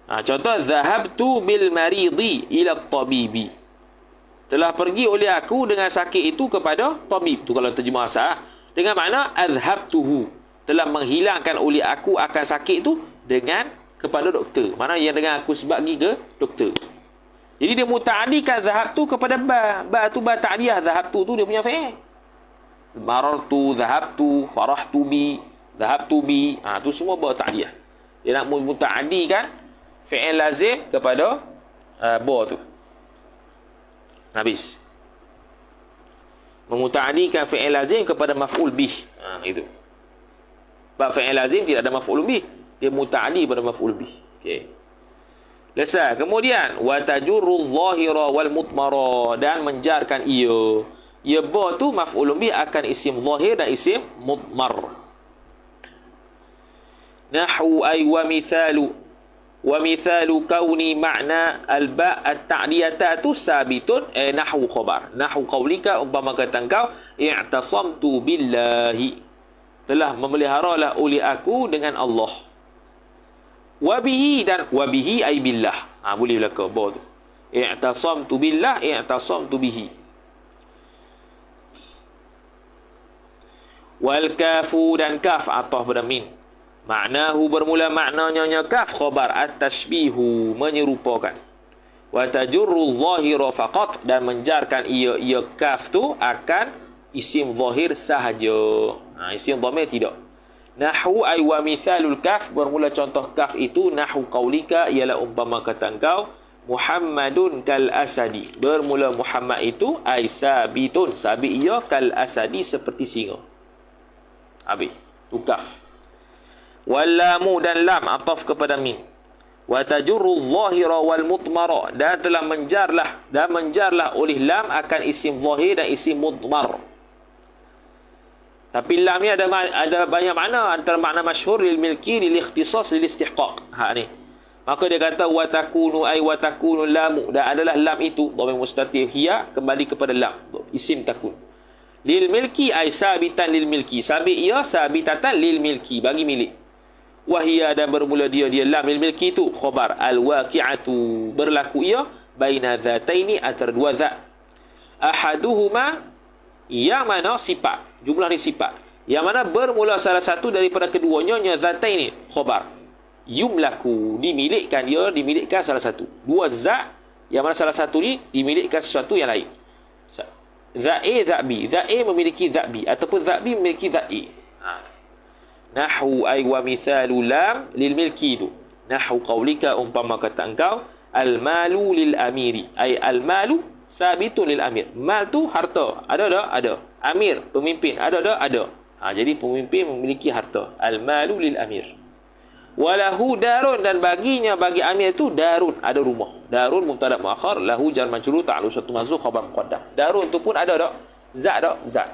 Contoh, zahabtu bil maridi ila tabibi. Telah pergi oleh aku dengan sakit itu kepada tabib. Tu kalau terjemah asal. Dengan makna azhabtuhu, telah menghilangkan oleh aku akan sakit itu dengan kepada doktor. Mana yang dengan aku sebab pergi ke doktor. Jadi dia muta'addikan zahabtu kepada ba. Ba tu ba ta'diyah, zahabtu tu dia punya fi'il. Marartu, zahabtu, farahtu bi, zahabtu bi. Tu semua ba ta'diyah. Dia nak muta'addikan fi'il lazim kepada ba tu. Habis. Memuta'addikan fi'il lazim kepada maf'ul bih. Itu. Sebab fi'il lazim tidak ada maf'ul bih. Dia muta'addi pada maf'ul bih. Okey. Selesai. Kemudian wa tajurru adh-dhahira wal mutmara, dan menjarkan ia. Ia ba tu maf'ul bih akan isim zahir dan isim mutmar. Nahwu ay wa mithalu kauni makna al-ba' at-ta'diyatatu sabitun nahwu khabar. Nahwu qaulika, umpama kata engkau, i'tasamtu billahi, telah memeliharalah oleh aku dengan Allah. Wabihi, dan wabihi ay billah. Boleh belaka ba tu. I'tasamtu billah, i'tasamtu bihi. Wal kafu dan kaf ataf pada min. Maknahu bermula maknanya kaf khabar at-tashbihu menyerupakan. Wa tajurru zahira faqat dan menjarkan ia kaf tu akan isim zahir sahaja. Isim dhamir tidak. Nahwu ay wa mithalul kaf bermula contoh kaf itu nahwu qaulika ialah umpama kata engkau Muhammadun kal asadi. Bermula Muhammad itu ay sabitun sabit ia kal asadi seperti singa. Habis tu kaf. Wallamu dan lam ataf kepada min. Wa tajurru zahira wal mutmara dan telah menjarlah oleh lam akan isim zahir dan isim mutmar. Tapi lam ni ada banyak makna, antara makna masyhur lil milki lil ikhtisas lil istihqaq. Ni. Maka dia kata wa takunu ay wa takunu lamu dan adalah lam itu dhamir mustatir hiya kembali kepada lam isim takun. Lil milki ay sabitan lil milki. Sabit ia sabitatan lil milki bagi milik. Wahia dan bermula dia lam lil milki itu khabar al waqi'atu berlaku ia baina dzataini antara dua zat. Ahaduhuma yang mana sifat jumlah ni sifat yang mana bermula salah satu daripada keduanya dzataini khabar yumlaku dimilikkan salah satu. Dua zat yang mana salah satu ni dimilikkan sesuatu yang lain. Zat A zat B. Zat A memiliki zat B ataupun zat B memiliki zat A. Nahwu ay wa mithalu lam lil milki tu. Nahwu qaulika umpama kata engkau al malu lil amiri ay al malu sabitun lil amir. Mal tu harta. Ada tak? Ada. Amir pemimpin. Ada tak? Ada. Jadi pemimpin memiliki harta. Al malu lil amir. Walahu darun dan bagi amir tu darun ada rumah. Darun mubtada muakhar lahu jar majrur ta'allu satu mazhuf khabar muqaddam. Darun tu pun ada tak? Zat tak? Zat.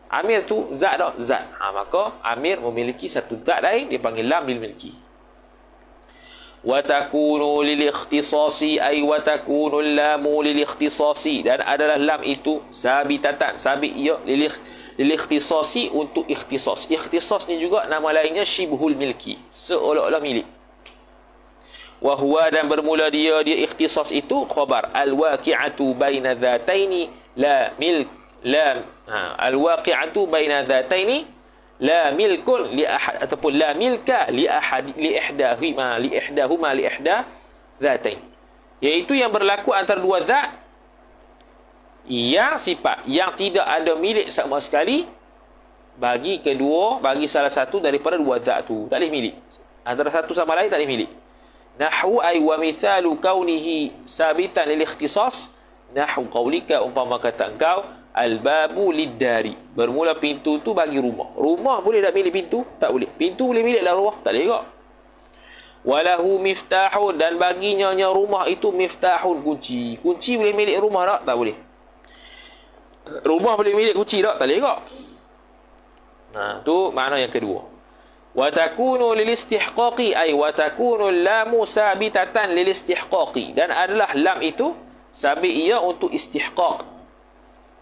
Amir tu zat tak? Zat. Maka amir memiliki satu zat lain dipanggil lam lil milki. Wa takunu lil ikhtisasi ay wa takunu lamu lil ikhtisasi dan adalah lam itu sabitatan sabit ia lil ikhtisasi untuk ikhtisas. Ikhtisas ni juga nama lainnya syibhul milki, seolah-olah milik. Wa huwa dan bermula dia ikhtisas itu khabar al waqi'atu baina dzataini la milk la al-waqi'atu baina dzataini la milkun li ahad ataupun la milka li ahad li ihdahuma li ihda dzatain, iaitu yang berlaku antara dua zat yang sifat yang tidak ada milik sama sekali bagi salah satu daripada dua zat tu, tak boleh milik antara satu sama lain, tak boleh milik. Nahwu ay wa mithalu kaunihi sabitan lil ikhtisas nahwu qaulika umpama kata engkau al-babu lid-dari. Bermula pintu tu bagi rumah. Rumah boleh tak milik pintu? Tak boleh. Pintu boleh milik dalam rumah? Tak boleh juga. Walahu miftahun dan baginya rumah itu miftahun kunci. Kunci boleh milik rumah tak? Tak boleh. Rumah boleh milik kunci tak? Tak boleh juga. Tu makna yang kedua. Wa takunu lil istihqaqi ay wa takunu lamu sabitatan lil istihqaqi dan adalah lam itu sabit ia untuk istihqaq.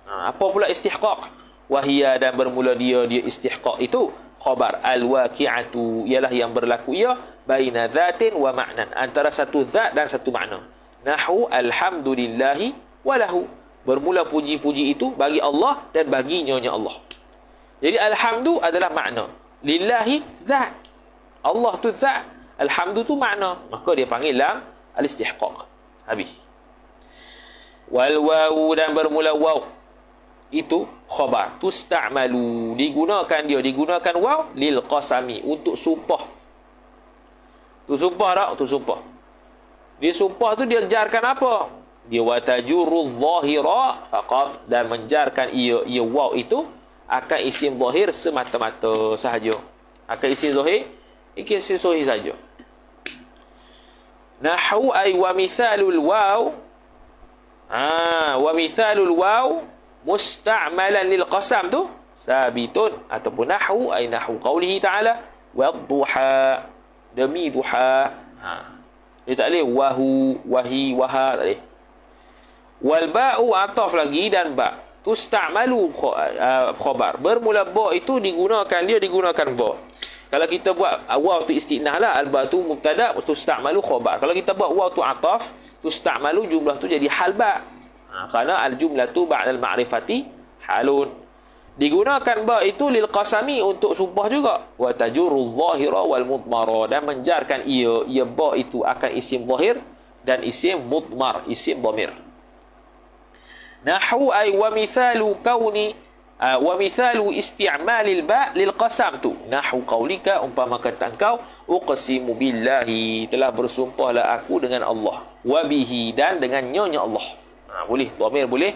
Apa pula istihqaq? Wahia dan bermula dia istihqaq itu khabar al-waqi'atu ialah yang berlaku ia baina dzatin wa ma'nan antara satu zat dan satu makna. Nahwu alhamdulillahi walahu bermula puji-puji itu bagi Allah dan baginya Allah. Jadi alhamdu adalah makna, lillahi zat, Allah tu zat, alhamdu tu makna, maka dia panggil lam al-istihqaq. Habis. Wal wawu dan bermula waw itu khabar tusta'malu digunakan waw lil qasami untuk sumpah. Tu sumpah tak? Tu sumpah. Dia sumpah tu dia jarkan apa? Dia watajurru zahira faqat dan menjarkan ia waw itu akan isim zahir semata-mata sahaja. Akan isim zahir saja. Nahwu ay wa mithalul waw wa mithalul waw musta'malan lil qasam tu sabitun ataupun nahwu ay nahwu qaulihi ta'ala wadduha demi duha. Dia tak boleh wahu wahi waha, tak boleh. Wal ba'u ataf lagi dan ba tusta'malu khabar bermula ba itu digunakan ba. Kalau kita buat waw tu istinah lah, al ba tu mubtada tusta'malu khabar. Kalau kita buat waw tu ataf tusta'malu jumlah tu jadi hal ba. Kerana al-jumlah tu ba'dal ma'rifati halun. Digunakan ba itu lil qasami untuk sumpah juga. Wa tajurru dhahira wal mudmara, dan menjarkan ia ba itu akan isim zahir dan isim mudmar, isim dhamir. Nahwu ay wa mithalu isti'malil ba lil qasam tu. Nahwu qaulika, umpama kata engkau, uqsimu billahi, telah bersumpahlah aku dengan Allah, wa bihi, dan dengan nyonya Allah. Boleh dhamir, boleh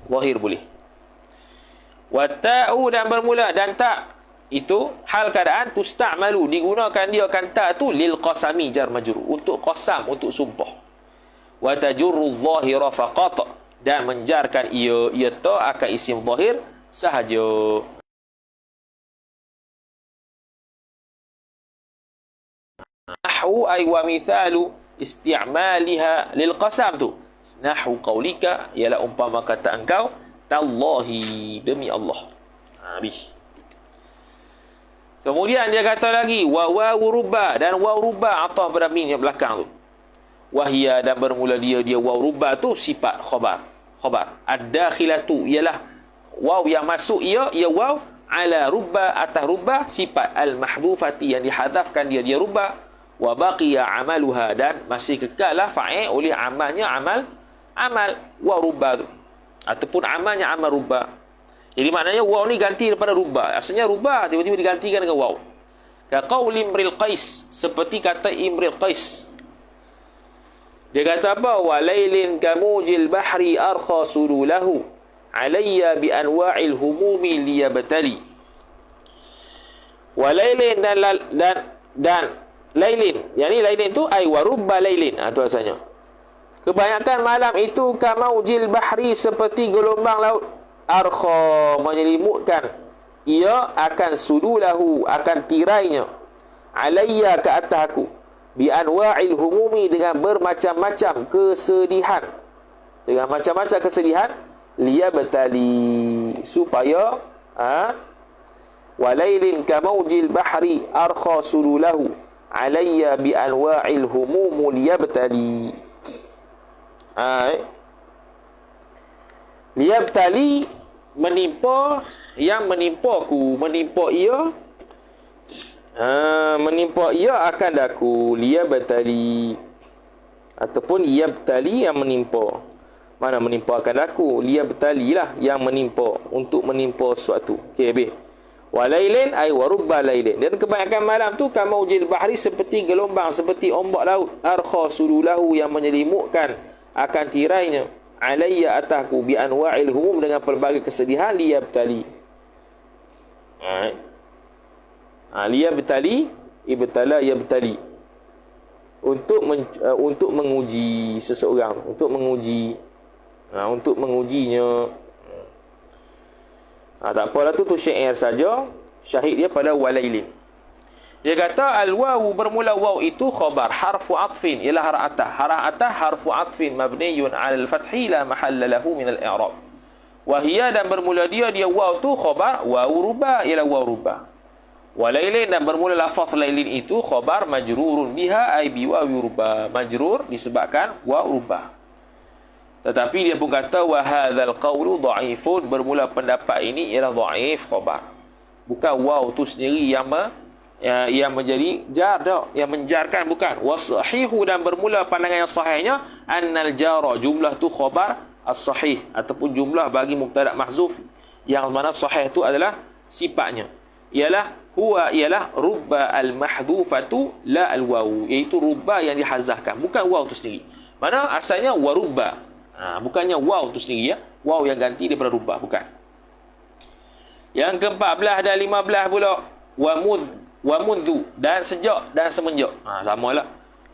zahir, boleh. Wa ta'u, dan bermula, dan tak itu hal keadaan tusta'malu, digunakan dia kan tak tu lil qasami jar majrur, untuk qasam, untuk sumpah. Wa tajurru dhahira faqat, dan menjarkan ia ta akan isim zahir sahaja. Nahwu ay wa mithalu isti'maliha lil qasam tu. Nahwu qaulika, ialah umpama kata engkau, tallahi, demi Allah. Habis. Kemudian dia kata lagi, wa wawu rubba, dan wawu rubba atah pada min yang belakang tu. Wahia, dan bermula dia wawu rubba tu sifat khabar. Ad-dakhilatu, ialah waw yang masuk ia waw ala rubba, atas rubba, sifat al-mahdhufati, yang dihadafkan dia rubba. Wa baqiya amaluha, dan masih kekal lah fa'il oleh amalnya amal waw rubba tu, ataupun amalnya amal rubba. Jadi maknanya waw ni ganti daripada rubba. Asalnya rubba tiba-tiba digantikan dengan waw. Ka qauli Imril Qais, seperti kata Imril Qais. Dia kata apa? Wa lailin kamujil bahri arkha sululahu alayya bi anwa'il humumi liyabtali. Wa lailin, dan lailin, yakni lailin tu ay wa rubba lailin. Tu asalnya. Kebanyakan malam itu kamaujil bahri, seperti gelombang laut. Arkha, menyelimutkan ia akan sudulahu, akan tirainya, alayya, ke atas aku, bi anwa'il humumi, dengan bermacam-macam kesedihan, dengan macam-macam kesedihan, liyabtali, supaya walailin kamaujil bahri arkha sudulahu alayya bi anwa'il humum liyabtali. Liyabtali, menimpa, yang menimpaku, menimpa ia, menimpa ia akan daku, liyabtali, ataupun yabtali, yang menimpa. Mana menimpa akan daku, liyabtali lah yang menimpa, untuk menimpa sesuatu. Okey, habis. Walailin ay warubba lailin, dan kebanyakan malam tu kamaujil bahri, seperti gelombang, seperti ombak laut. Arkha sululahu, yang menyelimutkan akan tirainya, alayya, atasku, bi anwa'il humum, dengan pelbagai kesedihan, liyabtali. Liyabtali, ibtala yabtali, untuk menguji seseorang, untuk mengujinya. Tak apalah tu syair saja, syahid dia pada walailin. Dia kata al-wawu, bermula waw itu khabar harfu atfin, ialah harf atah harfu atfin mabniyun 'ala al-fathi la mahalla lahu min al-i'rab. Wa hiya, dan bermula dia waw tu khabar wawu rubba, ialah waw rubba. Walailin, dan bermula lafaz lailin itu khabar majrurun biha ay bi wawi rubba, majrur disebabkan waw rubba. Tetapi dia pun kata wa hadzal qawlu dha'ifun, bermula pendapat ini ialah dhaif khabar, bukan waw tu sendiri yang menjadi jar dah, yang menjarkan, bukan. Wasahihu, dan bermula pandangan yang sahihnya annal jara, jumlah tu khabar as-sahih, ataupun jumlah bagi mubtada mahzuf, yang mana sahih tu adalah sifatnya, ialah huwa, ialah rubba al-mahdhufatu la al-waw, iaitu rubba yang dihazafkan, bukan waw tu sendiri. Mana asalnya warubba, bukannya waw tu sendiri, ya, waw yang ganti daripada rubba, bukan. Yang ke-14 dan 15 pula, wa mundhu, dan sejak dan semenjak. Samalah.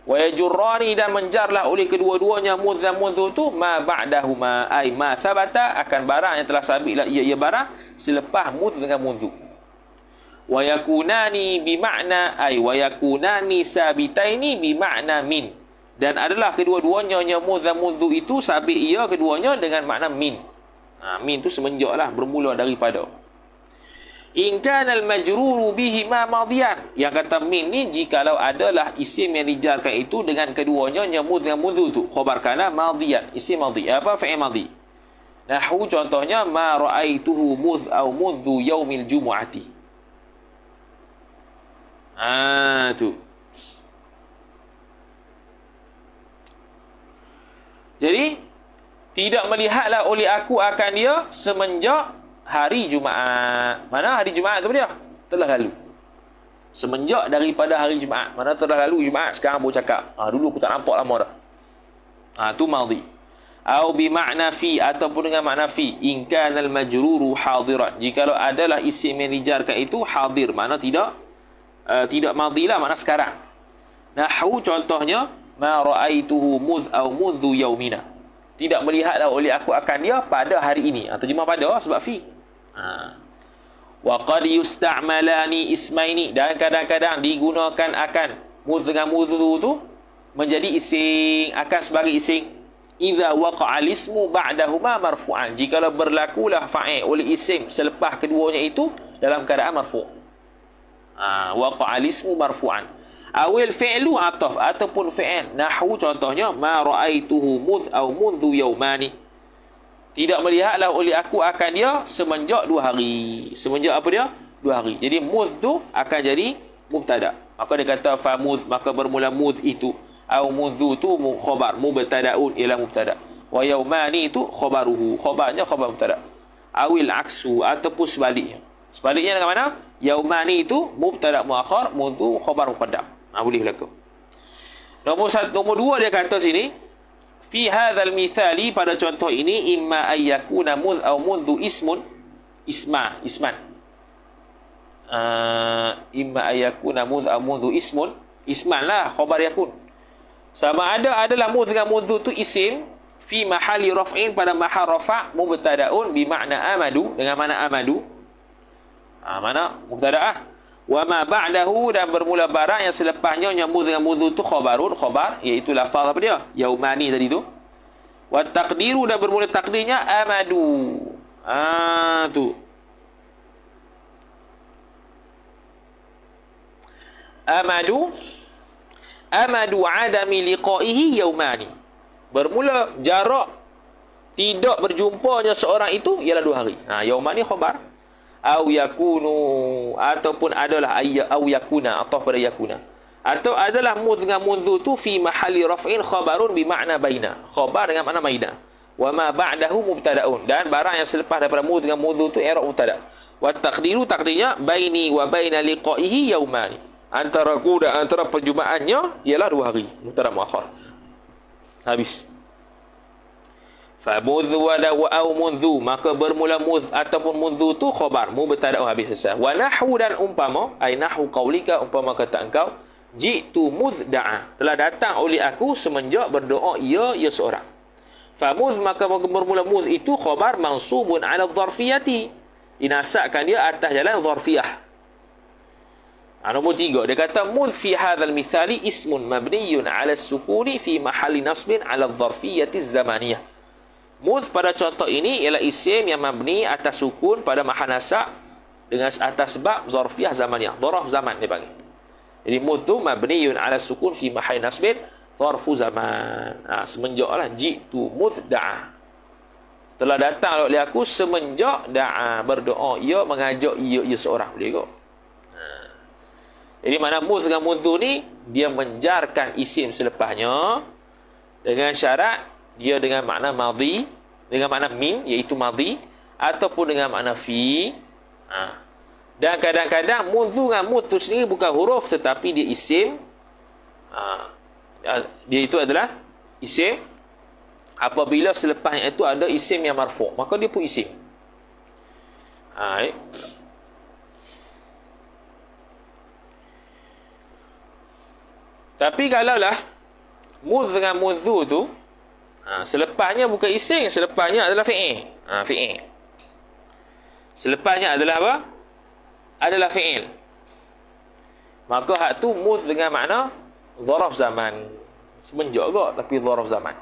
Wa yajurrani, dan menjarlah oleh kedua-duanya mudh dan mundhu tu ma ba'dahuma ay ma thabata, akan barang yang telah sabitlah ia barang selepas mudh dengan mundhu. Wa yakunani bi makna ay wa yakunani sabitaini bi makna min, dan adalah kedua-duanya mudh dan mundhu itu sabit ia keduanya dengan makna min. Min tu semenjaklah, bermula daripada. In kana al-majruru bihi ma madiyan, yang kata min ni jikalau adalah isim yang dijarkan itu dengan keduanya nyamud dengan mudhu tu, khabar kana madiyan, isim madi, apa fa'il madi. Nahwu contohnya ma ra'aituhu mudh au mudhu yaumil jumu'ati. Tu. Jadi tidak melihatlah oleh aku akan dia semenjak hari Jumaat. Mana hari Jumaat tu dia? Telah lalu. Semenjak daripada hari Jumaat. Mana telah lalu Jumaat, sekarang baru cakap. Dulu aku tak nampak lama dah. Tu madhi. Au bi makna fi, ataupun dengan makna fi. In kana al majruru hadiran. Jikalau adalah isim yang dijarkan itu hadir, mana tidak madhi lah, mana sekarang. Nahwu contohnya ma ra'aituhu mudh au mudhu yaumina. Tidak melihatlah oleh aku akan dia pada hari ini. Terjemah pada sebab fi. Wa qad yusta'malani ismaini, dan kadang-kadang digunakan akan mudh dengan mudhu tu menjadi isim, akan sebagai isim. Idza waqa'a al-ismu ba'dahuma marfu'an. Jikalau berlakulah fa'il oleh isim selepas keduanya itu dalam keadaan marfu'. Waqa'a al-ismu marfu'an. Awil fi'lu ataf, ataupun fi'il. Nahwu contohnya ma ra'aituhu mudh au mudhu yaumani. Tidak melihatlah oleh aku akan dia semenjak 2 hari. Semenjak apa dia? 2 hari. Jadi mudh tu akan jadi mubtada. Maka dia kata fa mudh, maka bermula mudh itu. Au mudhu tu khabar, mubtada'un ialah mubtada. Wa yaumani itu khabaruhu, khabarnya khabar mubtada. Awil aksu, ataupun sebaliknya. Sebaliknya dengan mana? Yaumani itu mubtada muakhar, mudhu khabar muqaddam. Boleh berlaku. Nombor 2 dia kata sini, fi hadzal mithali, pada contoh ini, imma ayyakuna mudh au mudhu isman. Imma ayyakuna mudh au mudhu isman lah, khabar yakun. Sama ada adalah mudh dengan mudhu tu isim fi mahali raf'in, pada mahal rafa', mubtada'un bi makna amadu, dengan mana amadu, mana mubtada'ah. Wa ma ba'dahu, dan bermula barang yang selepasnya yang mudh dengan mudhu tu khabarun, khabar, iaitu lafaz apa dia? Yaumani tadi tu. Wa taqdiru, dan bermula takdirnya amadu. Tu. Amadu adami liqa'ihi yaumani. Bermula jarak tidak berjumpanya seorang itu ialah 2 hari. Yaumani khabar. Au yakunu, ataupun adalah au yakuna, atau pada yakuna. Atau adalah mudh dengan mudhu tu fi mahali raf'in khabarun bi makna baina. Khabar dengan makna baina. Wa ma ba'dahu mubtada'un, dan barang yang selepas daripada mudh dengan mudhu tu i'rab mubtada'. Wa taqdiru, takdirnya baini wa baina liqa'ihi yaumani. Antara ku dan antara perjumpaannya ialah 2 hari. Mubtada' muakhar. Habis. Fa mudhu wa au mudhu, maka bermula mudh ataupun mudhu tu khabar, mubtada' habis selesai. Wa nahwu, dan umpama, ai nahwu qaulika, umpama kata engkau, jitu mudda'a, telah datang oleh aku semenjak berdoa ia seorang. Fa mudh, maka bermula mudh itu khabar mansubun 'ala dharfiyati, dinasabkan dia atas jalan dharfiyah. Nombor 3 dia kata mudh fi hadzal mithali ismun mabniyun 'ala as-sukuni fi mahalli nasbin 'ala ad-dharfiyyati az-zamaniyah. Mudh pada contoh ini ialah isim yang mabni atas sukun pada mahal nasab dengan atas sebab zarfiyah zamaniyah, dharaf zaman dia panggil. Jadi mudh tu mabniyun 'ala sukun fi mahalli nasbin dharfu zaman. Semenjaklah jitu mudda'a, telah datang oleh aku semenjak da'a, berdoa ia, mengajak ia seorang. Boleh kok. Jadi mana mudh dengan mudhu ni dia menjarkan isim selepasnya dengan syarat dia dengan makna madhi, dengan makna min, iaitu madhi, ataupun dengan makna fi. Dan kadang-kadang mudhu dengan mudhu sendiri bukan huruf, tetapi dia isim. Dia itu adalah isim. Apabila selepasnya itu ada isim yang marfu', maka dia pun isim. Tapi kalaulah mudh dengan mudhu tu selepasnya bukan isim, selepasnya adalah fi'il. Fi'il. Selepasnya adalah apa? Adalah fi'il. Maka hak tu mudh dengan makna zaraf zaman. Semenjak juga, tapi zaraf zaman.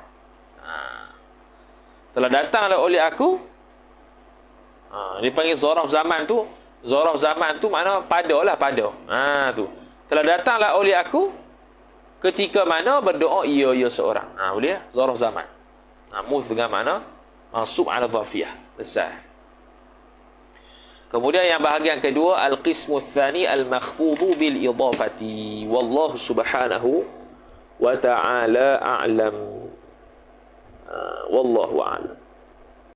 Telah datanglah oleh aku. Dia panggil zaraf zaman tu. Zaraf zaman tu makna pada lah, pada. Tu. Telah datanglah oleh aku ketika mana berdoa ia seorang. Boleh lah? Zaraf zaman. Mudh dengan makna mansub ala dhafiyah. Besar. Kemudian yang bahagian kedua, al-qismu tsani al-makhfudhu bil idafati. Wallahu subhanahu wa ta'ala a'lam. Wallahu a'lam.